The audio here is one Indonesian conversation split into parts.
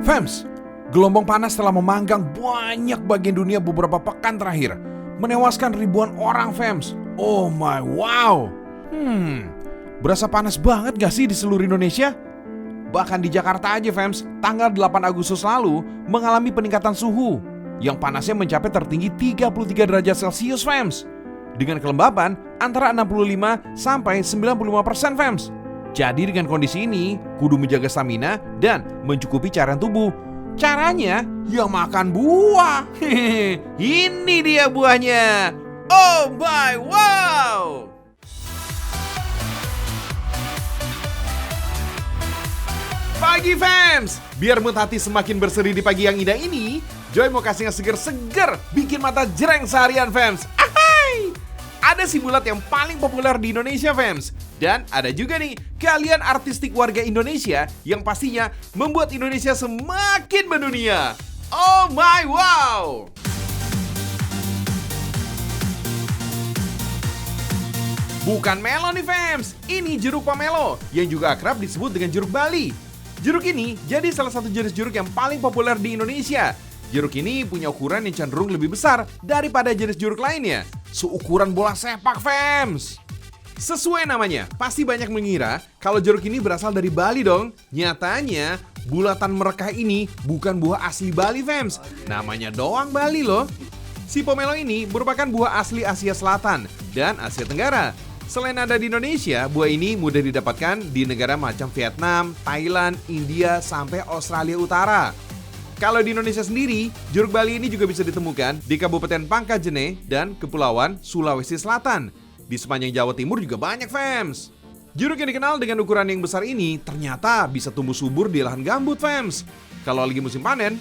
Fams, gelombang panas telah memanggang banyak bagian dunia beberapa pekan terakhir, menewaskan ribuan orang, Fams. Oh my wow. Berasa panas banget gak sih di seluruh Indonesia? Bahkan di Jakarta aja, Fams, tanggal 8 Agustus lalu mengalami peningkatan suhu yang panasnya mencapai tertinggi 33 derajat Celcius, Fams, dengan kelembapan antara 65 sampai 95%, Fams. Jadi dengan kondisi ini, kudu menjaga stamina dan mencukupi cairan tubuh. Caranya, ya makan buah. Ini dia buahnya. Oh my wow. Pagi Fams, biar mood hati semakin berseri di pagi yang indah ini, Joy mau kasih yang seger-seger, bikin mata jereng seharian, Fams. Ahai! Ada si bulat yang paling populer di Indonesia, Fams. Dan ada juga nih keahlian artistik warga Indonesia yang pastinya membuat Indonesia semakin mendunia. Oh my wow! Bukan melo nih, Fams, ini jeruk pomelo yang juga akrab disebut dengan jeruk Bali. Jeruk ini jadi salah satu jenis jeruk yang paling populer di Indonesia. Jeruk ini punya ukuran yang cenderung lebih besar daripada jenis jeruk lainnya, seukuran bola sepak, Fams. Sesuai namanya, pasti banyak mengira kalau jeruk ini berasal dari Bali dong. Nyatanya, bulatan merekah ini bukan buah asli Bali, Fams. Namanya doang Bali loh. Si pomelo ini merupakan buah asli Asia Selatan dan Asia Tenggara. Selain ada di Indonesia, buah ini mudah didapatkan di negara macam Vietnam, Thailand, India, sampai Australia Utara. Kalau di Indonesia sendiri, jeruk Bali ini juga bisa ditemukan di Kabupaten Pangkajene dan Kepulauan Sulawesi Selatan. Di sepanjang Jawa Timur juga banyak, Fams. Jeruk yang dikenal dengan ukuran yang besar ini ternyata bisa tumbuh subur di lahan gambut, Fams. Kalau lagi musim panen,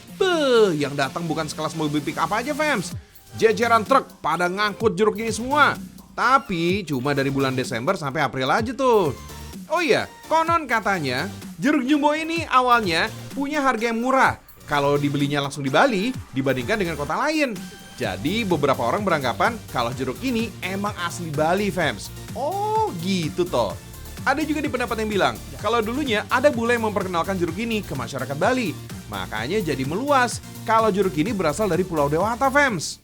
yang datang bukan sekelas mobil pick up aja, Fams. Jejeran truk pada ngangkut jeruk ini semua. Tapi cuma dari bulan Desember sampai April aja tuh. Oh iya, konon katanya jeruk jumbo ini awalnya punya harga yang murah kalau dibelinya langsung di Bali dibandingkan dengan kota lain. Jadi beberapa orang beranggapan kalau jeruk ini emang asli Bali, Fams. Oh gitu toh. Ada juga di pendapat yang bilang kalau dulunya ada bule yang memperkenalkan jeruk ini ke masyarakat Bali. Makanya jadi meluas kalau jeruk ini berasal dari Pulau Dewata, Fams.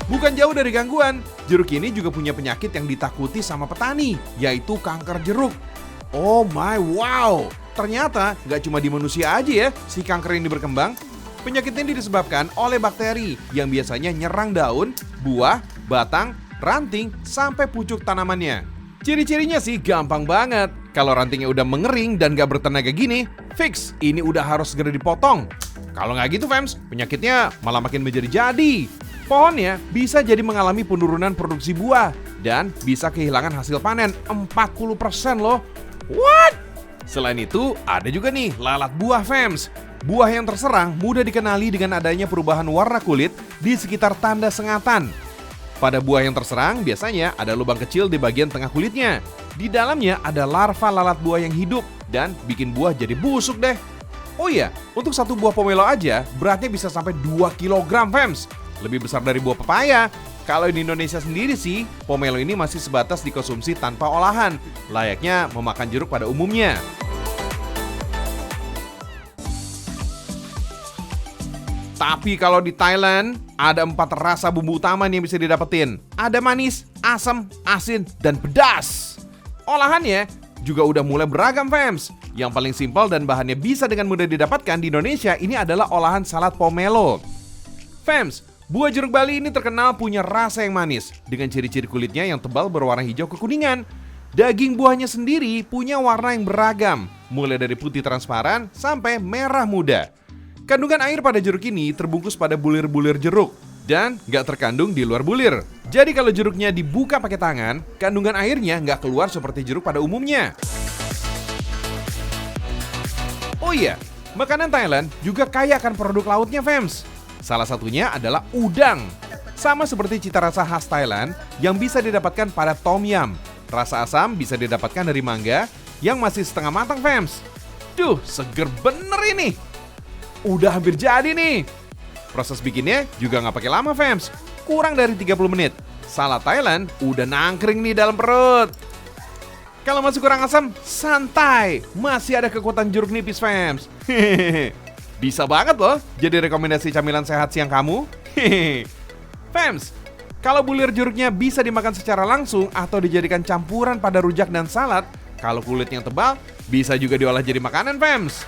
Bukan jauh dari gangguan, jeruk ini juga punya penyakit yang ditakuti sama petani, yaitu kanker jeruk. Oh my wow, ternyata gak cuma di manusia aja ya si kanker ini berkembang. Penyakit ini disebabkan oleh bakteri yang biasanya nyerang daun, buah, batang, ranting, sampai pucuk tanamannya. Ciri-cirinya sih gampang banget. Kalau rantingnya udah mengering dan gak bertenaga gini, fix ini udah harus segera dipotong. Kalau nggak gitu, Fams, penyakitnya malah makin menjadi-jadi. Pohonnya bisa jadi mengalami penurunan produksi buah dan bisa kehilangan hasil panen 40% loh. What? Selain itu, ada juga nih lalat buah, Fams. Buah yang terserang mudah dikenali dengan adanya perubahan warna kulit di sekitar tanda sengatan. Pada buah yang terserang biasanya ada lubang kecil di bagian tengah kulitnya. Di dalamnya ada larva lalat buah yang hidup dan bikin buah jadi busuk deh. Oh iya, untuk satu buah pomelo aja beratnya bisa sampai 2 kg, Fams. Lebih besar dari buah pepaya. Kalau di Indonesia sendiri sih, pomelo ini masih sebatas dikonsumsi tanpa olahan, layaknya memakan jeruk pada umumnya. Tapi kalau di Thailand, ada 4 rasa bumbu utama nih yang bisa didapetin. Ada manis, asam, asin, dan pedas. Olahannya juga udah mulai beragam, Fams. Yang paling simpel dan bahannya bisa dengan mudah didapatkan di Indonesia ini adalah olahan salad pomelo. Fams, buah jeruk Bali ini terkenal punya rasa yang manis dengan ciri-ciri kulitnya yang tebal berwarna hijau kekuningan. Daging buahnya sendiri punya warna yang beragam, mulai dari putih transparan sampai merah muda. Kandungan air pada jeruk ini terbungkus pada bulir-bulir jeruk dan nggak terkandung di luar bulir. Jadi kalau jeruknya dibuka pakai tangan, kandungan airnya nggak keluar seperti jeruk pada umumnya. Oh iya, makanan Thailand juga kaya akan produk lautnya, Fams. Salah satunya adalah udang. Sama seperti cita rasa khas Thailand yang bisa didapatkan pada tom yum. Rasa asam bisa didapatkan dari mangga yang masih setengah matang, Fams. Duh, seger bener ini. Udah hampir jadi nih. Proses bikinnya juga nggak pakai lama, Fams. Kurang dari 30 menit. Salad Thailand udah nangkring nih dalam perut. Kalau masih kurang asam, santai. Masih ada kekuatan jeruk nipis, fams. Bisa banget loh jadi rekomendasi camilan sehat siang kamu. Fams, kalau bulir jeruknya bisa dimakan secara langsung atau dijadikan campuran pada rujak dan salad. Kalau kulitnya tebal, bisa juga diolah jadi makanan, fams.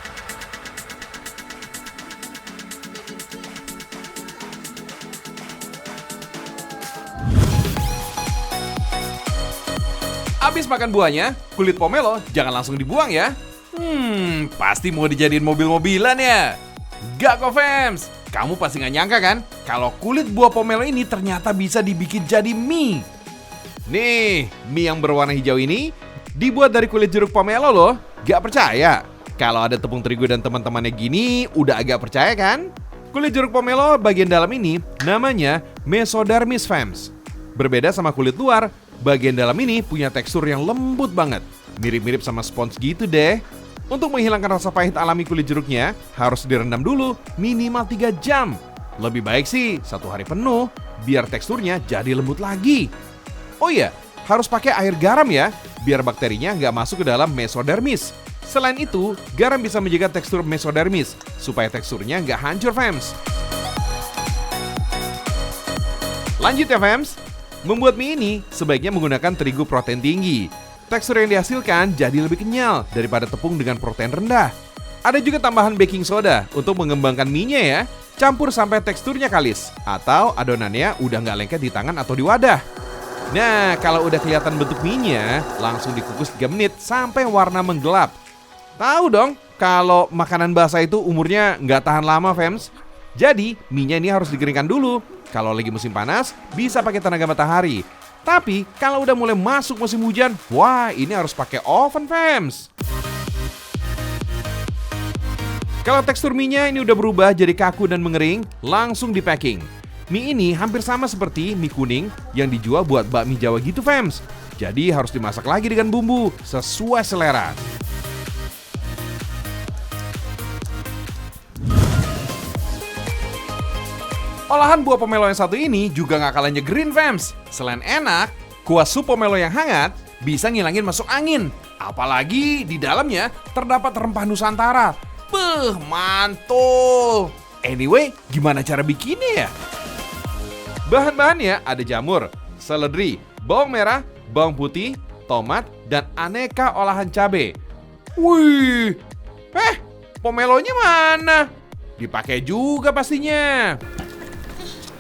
Habis makan buahnya, kulit pomelo jangan langsung dibuang ya. Pasti mau dijadiin mobil-mobilan ya. Gak kok, fams. Kamu pasti gak nyangka kan kalau kulit buah pomelo ini ternyata bisa dibikin jadi mie. Nih, mie yang berwarna hijau ini dibuat dari kulit jeruk pomelo loh. Gak percaya? Kalau ada tepung terigu dan teman-temannya gini, udah agak percaya kan? Kulit jeruk pomelo bagian dalam ini namanya mesodermis, fams. Berbeda sama kulit luar, bagian dalam ini punya tekstur yang lembut banget. Mirip-mirip sama spons gitu deh. Untuk menghilangkan rasa pahit alami kulit jeruknya, harus direndam dulu minimal 3 jam. Lebih baik sih 1 hari penuh, biar teksturnya jadi lembut lagi. Oh iya, harus pakai air garam ya, biar bakterinya nggak masuk ke dalam mesodermis. Selain itu, garam bisa menjaga tekstur mesodermis, supaya teksturnya nggak hancur, fams. Lanjut ya, fams. Membuat mie ini sebaiknya menggunakan terigu protein tinggi. Tekstur yang dihasilkan jadi lebih kenyal daripada tepung dengan protein rendah. Ada juga tambahan baking soda untuk mengembangkan mie-nya ya. Campur sampai teksturnya kalis, atau adonannya udah nggak lengket di tangan atau di wadah. Nah, kalau udah kelihatan bentuk mie-nya, langsung dikukus 3 menit sampai warna menggelap. Tahu dong, kalau makanan basah itu umurnya nggak tahan lama, fams. Jadi, mie-nya ini harus dikeringkan dulu. Kalau lagi musim panas, bisa pakai tenaga matahari. Tapi, kalau udah mulai masuk musim hujan, wah, ini harus pakai oven, fams. Kalau tekstur mie-nya ini udah berubah jadi kaku dan mengering, langsung di-packing. Mie ini hampir sama seperti mie kuning yang dijual buat bakmi Jawa gitu, fams. Jadi harus dimasak lagi dengan bumbu sesuai selera. Olahan buah pomelo yang satu ini juga gak kalah nyegerin, fams. Selain enak, kuah sup pomelo yang hangat bisa ngilangin masuk angin. Apalagi di dalamnya terdapat rempah Nusantara. Mantul. Anyway, gimana cara bikinnya ya? Bahan-bahannya ada jamur, seledri, bawang merah, bawang putih, tomat, dan aneka olahan cabai. Wih, pomelonya mana? Dipakai juga pastinya.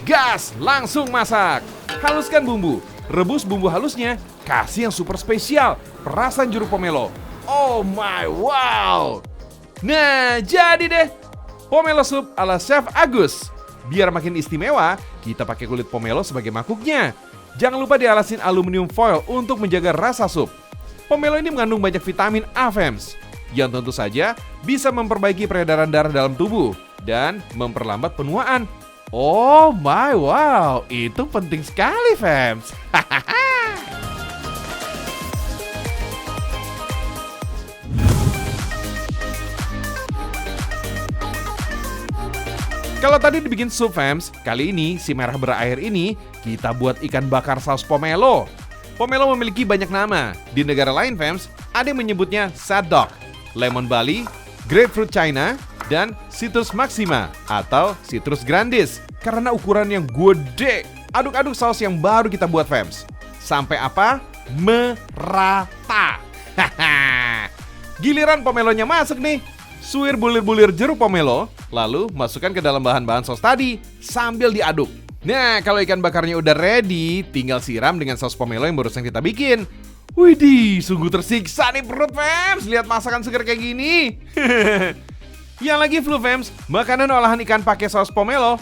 Gas, langsung masak. Haluskan bumbu, rebus bumbu halusnya, kasih yang super spesial, perasan jeruk pomelo. Oh my wow. Nah, jadi deh, pomelo soup ala Chef Agus. Biar makin istimewa, kita pakai kulit pomelo sebagai mangkuknya. Jangan lupa dialasin aluminium foil untuk menjaga rasa sup. Pomelo ini mengandung banyak vitamin A, fams, yang tentu saja bisa memperbaiki peredaran darah dalam tubuh dan memperlambat penuaan. Oh my wow, itu penting sekali, fams. Kalau tadi dibikin sup, fams, kali ini si merah berair ini kita buat ikan bakar saus pomelo. Pomelo memiliki banyak nama. Di negara lain, fams, ada yang menyebutnya sad dog, lemon Bali, grapefruit China, dan Citrus maxima atau Citrus grandis karena ukuran yang gede. Aduk-aduk saus yang baru kita buat, fams, sampai apa? Merata. Giliran pomelonya masuk nih. Suir bulir-bulir jeruk pomelo, lalu masukkan ke dalam bahan-bahan saus tadi sambil diaduk. Nah, kalau ikan bakarnya udah ready, tinggal siram dengan saus pomelo yang barusan kita bikin. Widih, sungguh tersiksa nih perut, fams, lihat masakan seger kayak gini. Yang lagi flu, fams, makanan olahan ikan pakai saus pomelo,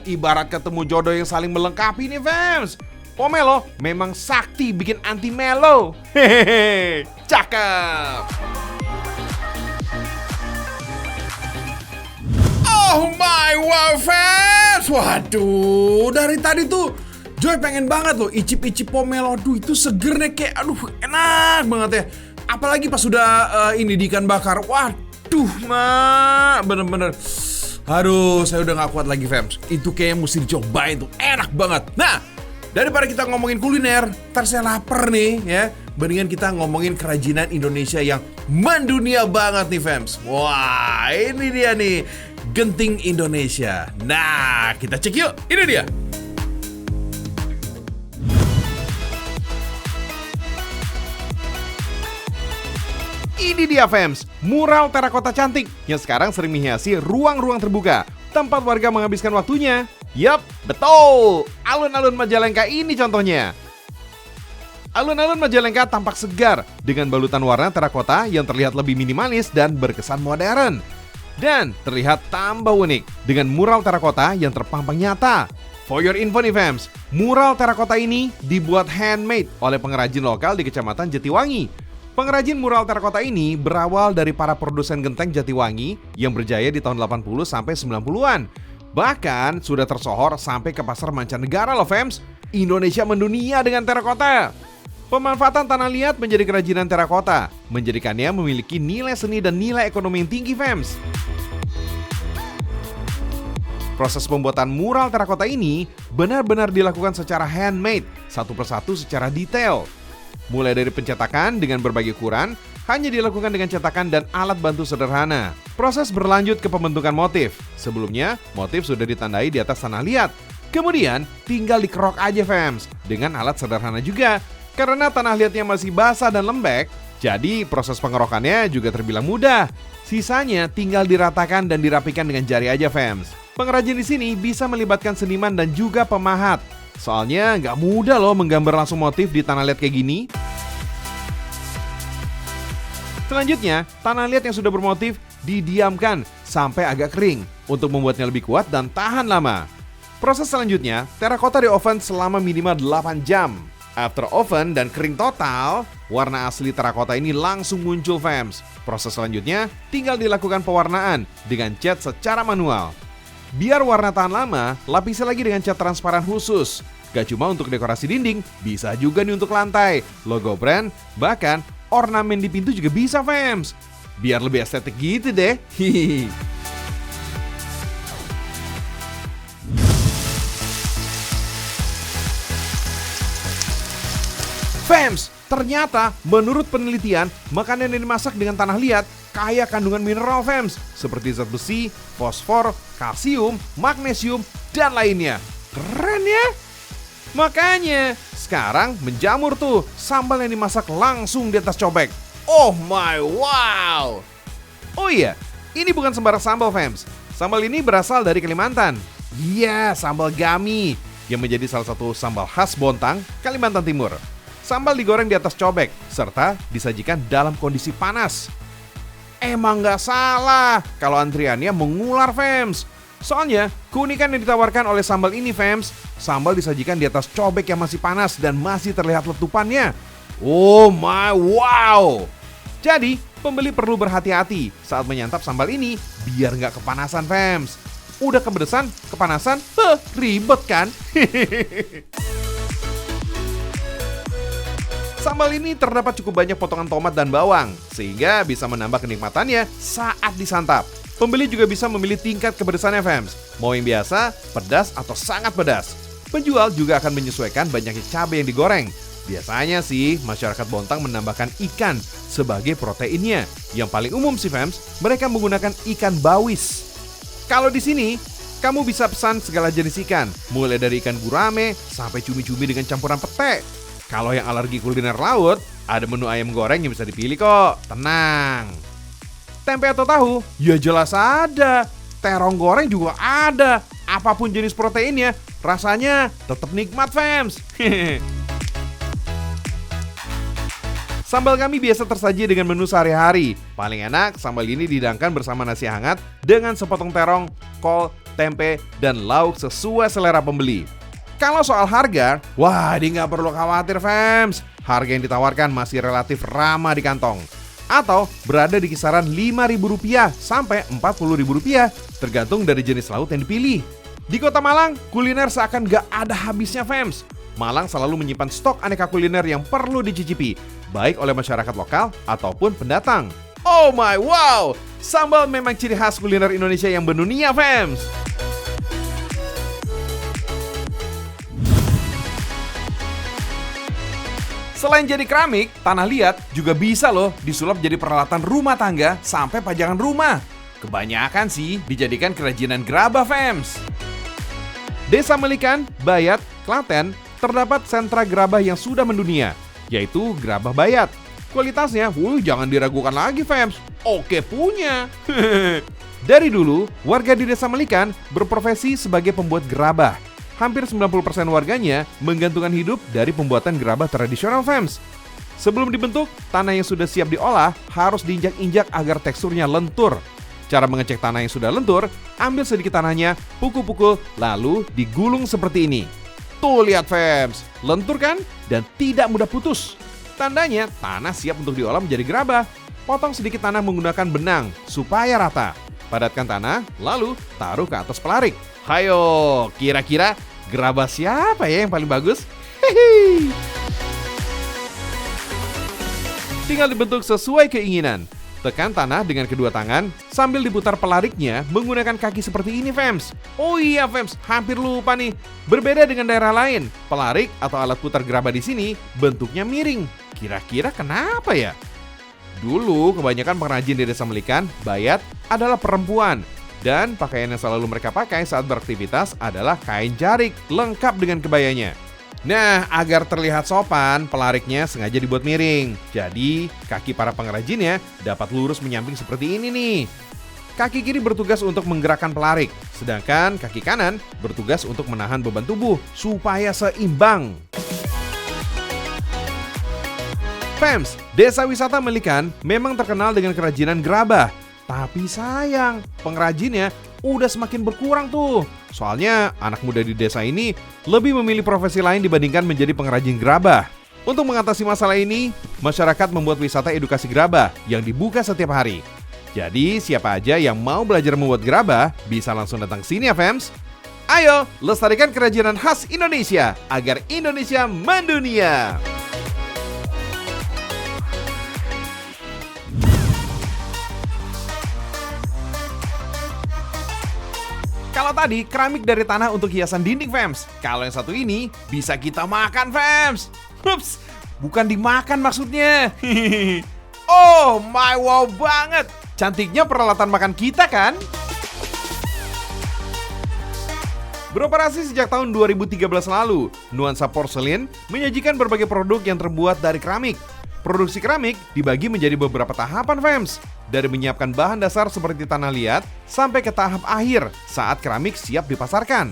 ibarat ketemu jodoh yang saling melengkapi nih, fams. Pomelo memang sakti bikin anti melo. Hehehe, cakep. Oh my wow, fans. Waduh, dari tadi tuh Joy pengen banget loh icip-icip pomelo. Aduh, itu seger nih, kayak aduh enak banget ya. Apalagi pas sudah ini di ikan bakar. Waduh, mak, bener-bener. Aduh, saya udah gak kuat lagi, fans. Itu kayaknya mesti dicobain tuh, enak banget. Nah, daripada kita ngomongin kuliner, ntar saya lapar nih ya. mendingan kita ngomongin kerajinan Indonesia yang mendunia banget nih fams. Wah, ini dia nih, genting Indonesia. Nah, kita cek yuk, ini dia. Ini dia fams, mural terakota cantik yang sekarang sering menghiasi ruang-ruang terbuka, tempat warga menghabiskan waktunya. Yap, betul, alun-alun Majalengka ini contohnya. Alun-alun Majalengka tampak segar dengan balutan warna terakota yang terlihat lebih minimalis dan berkesan modern. Dan terlihat tambah unik dengan mural terakota yang terpampang nyata. For your info nih fams, mural terakota ini dibuat handmade oleh pengrajin lokal di Kecamatan Jatiwangi. Pengrajin mural terakota ini berawal dari para produsen genteng Jatiwangi yang berjaya di tahun 80 sampai 90-an. Bahkan sudah tersohor sampai ke pasar mancanegara loh fams. Indonesia mendunia dengan terakota. Pemanfaatan tanah liat menjadi kerajinan terakota menjadikannya memiliki nilai seni dan nilai ekonomi yang tinggi fams. Proses pembuatan mural terakota ini benar-benar dilakukan secara handmade, satu persatu secara detail. Mulai dari pencetakan dengan berbagai ukuran, hanya dilakukan dengan cetakan dan alat bantu sederhana. Proses berlanjut ke pembentukan motif. Sebelumnya, motif sudah ditandai di atas tanah liat. Kemudian, tinggal dikerok aja fams, dengan alat sederhana juga. Karena tanah liatnya masih basah dan lembek, jadi proses pengerokannya juga terbilang mudah. Sisanya tinggal diratakan dan dirapikan dengan jari aja fams. Pengrajin di sini bisa melibatkan seniman dan juga pemahat. Soalnya nggak mudah loh menggambar langsung motif di tanah liat kayak gini. Selanjutnya, tanah liat yang sudah bermotif didiamkan sampai agak kering untuk membuatnya lebih kuat dan tahan lama. Proses selanjutnya, terakota di oven selama minimal 8 jam. After oven dan kering total, warna asli terakota ini langsung muncul fams. Proses selanjutnya tinggal dilakukan pewarnaan dengan cat secara manual. Biar warna tahan lama, lapisi lagi dengan cat transparan khusus. Gak cuma untuk dekorasi dinding, bisa juga nih untuk lantai, logo brand, bahkan ornamen di pintu juga bisa fams. Biar lebih estetik gitu deh. Hihihi. Fams, ternyata menurut penelitian, makanan yang dimasak dengan tanah liat kaya kandungan mineral fams, seperti zat besi, fosfor, kalsium, magnesium, dan lainnya. Keren ya? Makanya, sekarang menjamur tuh sambal yang dimasak langsung di atas cobek. Oh my wow! Oh iya, ini bukan sembarang sambal fams. Sambal ini berasal dari Kalimantan. Iya, sambal gami, yang menjadi salah satu sambal khas Bontang, Kalimantan Timur. Sambal digoreng di atas cobek, serta disajikan dalam kondisi panas. Emang nggak salah kalau antriannya mengular fams. Soalnya, keunikan yang ditawarkan oleh sambal ini fams, sambal disajikan di atas cobek yang masih panas dan masih terlihat letupannya. Oh my wow! Jadi, pembeli perlu berhati-hati saat menyantap sambal ini biar nggak kepanasan fams. Udah kepedesan, kepanasan, ribet kan? Sambal ini terdapat cukup banyak potongan tomat dan bawang, sehingga bisa menambah kenikmatannya saat disantap. Pembeli juga bisa memilih tingkat kepedesannya fams, mau yang biasa, pedas, atau sangat pedas. Penjual juga akan menyesuaikan banyaknya cabai yang digoreng. Biasanya sih, masyarakat Bontang menambahkan ikan sebagai proteinnya. Yang paling umum sih fams, mereka menggunakan ikan bawis. Kalau di sini, kamu bisa pesan segala jenis ikan, mulai dari ikan gurame sampai cumi-cumi dengan campuran pete. Kalau yang alergi kuliner laut, ada menu ayam goreng yang bisa dipilih kok. Tenang. Tempe atau tahu? Ya jelas ada. Terong goreng juga ada. Apapun jenis proteinnya, rasanya tetap nikmat fams. Sambal kami biasa tersaji dengan menu sehari-hari. Paling enak, sambal ini dihidangkan bersama nasi hangat dengan sepotong terong, kol, tempe, dan lauk sesuai selera pembeli. Kalau soal harga, wah ini nggak perlu khawatir fams. Harga yang ditawarkan masih relatif ramah di kantong. Atau berada di kisaran Rp5.000 sampai Rp40.000, tergantung dari jenis laut yang dipilih. Di Kota Malang, kuliner seakan nggak ada habisnya fams. Malang selalu menyimpan stok aneka kuliner yang perlu dicicipi, baik oleh masyarakat lokal ataupun pendatang. Oh my wow, sambal memang ciri khas kuliner Indonesia yang mendunia fams. Selain jadi keramik, tanah liat juga bisa loh disulap jadi peralatan rumah tangga sampai pajangan rumah. Kebanyakan sih dijadikan kerajinan gerabah, fams. Desa Melikan, Bayat, Klaten, terdapat sentra gerabah yang sudah mendunia, yaitu gerabah Bayat. Kualitasnya, jangan diragukan lagi, fams. Oke punya. Dari dulu, warga di Desa Melikan berprofesi sebagai pembuat gerabah. Hampir 90% warganya menggantungkan hidup dari pembuatan gerabah tradisional, fams. Sebelum dibentuk, tanah yang sudah siap diolah harus diinjak-injak agar teksturnya lentur. Cara mengecek tanah yang sudah lentur, ambil sedikit tanahnya, pukul-pukul, lalu digulung seperti ini. Tuh lihat, fams, lentur kan? Dan tidak mudah putus. Tandanya tanah siap untuk diolah menjadi gerabah. Potong sedikit tanah menggunakan benang supaya rata. Padatkan tanah, lalu taruh ke atas pelarik. Hayo, kira-kira gerabah siapa ya yang paling bagus? Hehe. Tinggal dibentuk sesuai keinginan. Tekan tanah dengan kedua tangan sambil diputar pelariknya menggunakan kaki seperti ini, fams. Oh iya, fams, hampir lupa nih. Berbeda dengan daerah lain, pelarik atau alat putar gerabah di sini bentuknya miring. Kira-kira kenapa ya? Dulu kebanyakan pengrajin di Desa Melikan, Bayat adalah perempuan. Dan pakaian yang selalu mereka pakai saat beraktivitas adalah kain jarik lengkap dengan kebayanya. Nah, agar terlihat sopan, pelariknya sengaja dibuat miring. Jadi, kaki para pengrajinnya dapat lurus menyamping seperti ini nih. Kaki kiri bertugas untuk menggerakkan pelarik, sedangkan kaki kanan bertugas untuk menahan beban tubuh supaya seimbang. Fams, Desa Wisata Melikan memang terkenal dengan kerajinan gerabah. Tapi sayang, pengrajinnya udah semakin berkurang tuh. Soalnya anak muda di desa ini lebih memilih profesi lain dibandingkan menjadi pengrajin gerabah. Untuk mengatasi masalah ini, masyarakat membuat wisata edukasi gerabah yang dibuka setiap hari. Jadi siapa aja yang mau belajar membuat gerabah bisa langsung datang sini ya, fams. Ayo, lestarikan kerajinan khas Indonesia agar Indonesia mendunia. Kalau tadi keramik dari tanah untuk hiasan dinding, fams. Kalau yang satu ini bisa kita makan, fams. Ups, bukan dimakan maksudnya. Oh my, wow banget. Cantiknya peralatan makan kita kan? Beroperasi sejak tahun 2013 lalu, Nuansa Porselin menyajikan berbagai produk yang terbuat dari keramik. Produksi keramik dibagi menjadi beberapa tahapan, fams. Dari menyiapkan bahan dasar seperti tanah liat sampai ke tahap akhir saat keramik siap dipasarkan.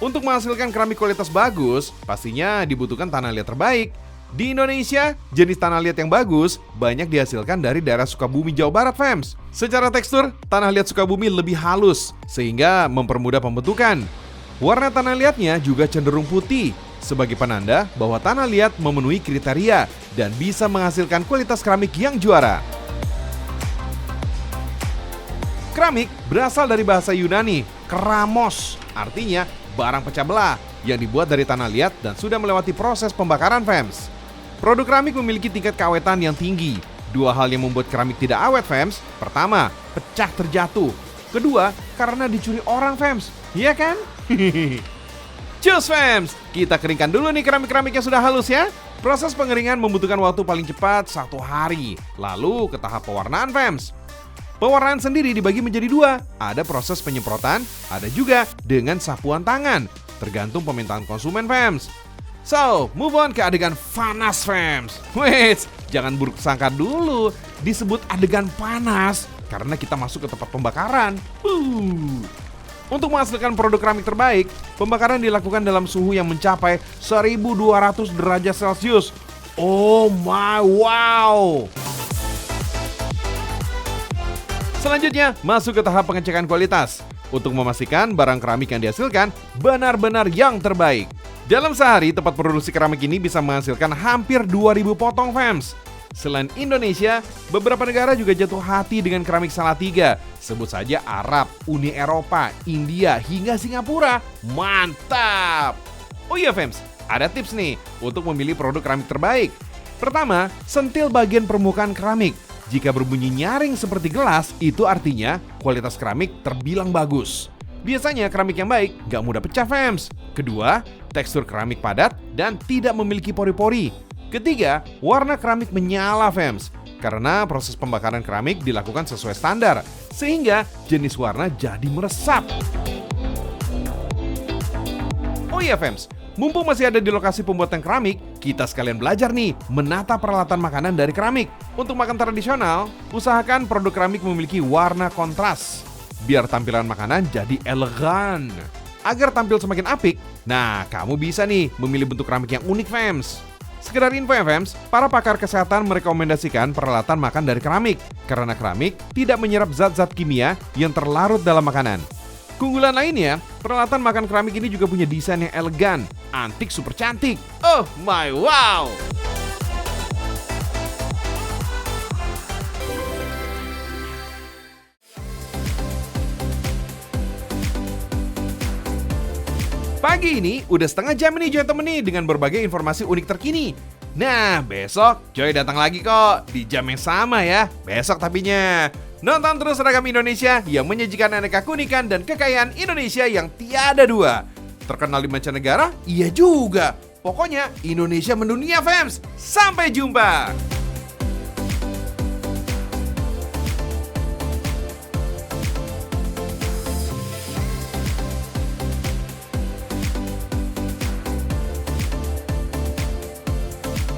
Untuk menghasilkan keramik kualitas bagus, pastinya dibutuhkan tanah liat terbaik. Di Indonesia, jenis tanah liat yang bagus banyak dihasilkan dari daerah Sukabumi, Jawa Barat, fams. Secara tekstur, tanah liat Sukabumi lebih halus sehingga mempermudah pembentukan. Warna tanah liatnya juga cenderung putih, sebagai penanda bahwa tanah liat memenuhi kriteria dan bisa menghasilkan kualitas keramik yang juara. Keramik berasal dari bahasa Yunani, keramos, artinya barang pecah belah, yang dibuat dari tanah liat dan sudah melewati proses pembakaran, fams. Produk keramik memiliki tingkat keawetan yang tinggi. Dua hal yang membuat keramik tidak awet, fams. Pertama, pecah terjatuh. Kedua, karena dicuri orang, fams. Iya kan? Cus, fams, kita keringkan dulu nih keramik-keramik yang sudah halus ya. Proses pengeringan membutuhkan waktu paling cepat 1 hari. Lalu ke tahap pewarnaan, fams. Pewarnaan sendiri dibagi menjadi 2. Ada proses penyemprotan, ada juga dengan sapuan tangan. Tergantung permintaan konsumen, fams. So, move on ke adegan panas, fams. Wait, jangan buruk sangka dulu. Disebut adegan panas karena kita masuk ke tempat pembakaran. Untuk menghasilkan produk keramik terbaik, pembakaran dilakukan dalam suhu yang mencapai 1200 derajat Celcius. Oh my, wow! Selanjutnya, masuk ke tahap pengecekan kualitas untuk memastikan barang keramik yang dihasilkan benar-benar yang terbaik. Dalam sehari, tempat produksi keramik ini bisa menghasilkan hampir 2000 potong, fams. Selain Indonesia, beberapa negara juga jatuh hati dengan keramik Salatiga. Sebut saja Arab, Uni Eropa, India, hingga Singapura. Mantap! Oh iya, fams, ada tips nih untuk memilih produk keramik terbaik. Pertama, sentil bagian permukaan keramik. Jika berbunyi nyaring seperti gelas, itu artinya kualitas keramik terbilang bagus. Biasanya keramik yang baik gak mudah pecah, fams. Kedua, tekstur keramik padat dan tidak memiliki pori-pori. Ketiga, warna keramik menyala, fams. Karena proses pembakaran keramik dilakukan sesuai standar, sehingga jenis warna jadi meresap. Oh iya, fams, mumpung masih ada di lokasi pembuatan keramik, kita sekalian belajar nih menata peralatan makanan dari keramik. Untuk makan tradisional, usahakan produk keramik memiliki warna kontras, biar tampilan makanan jadi elegan. Agar tampil semakin apik, nah kamu bisa nih memilih bentuk keramik yang unik, fams. Sekedar info ya, fams, para pakar kesehatan merekomendasikan peralatan makan dari keramik karena keramik tidak menyerap zat-zat kimia yang terlarut dalam makanan. Keunggulan lainnya, peralatan makan keramik ini juga punya desain yang elegan, antik super cantik. Oh my wow! Pagi ini udah setengah jam nih Joy temeni dengan berbagai informasi unik terkini. Nah, besok Joy datang lagi kok di jam yang sama ya. Besok tapinya. Nonton terus Ragam Indonesia yang menyajikan aneka keunikan dan kekayaan Indonesia yang tiada dua. Terkenal di mancanegara? Iya juga. Pokoknya Indonesia mendunia, fams. Sampai jumpa.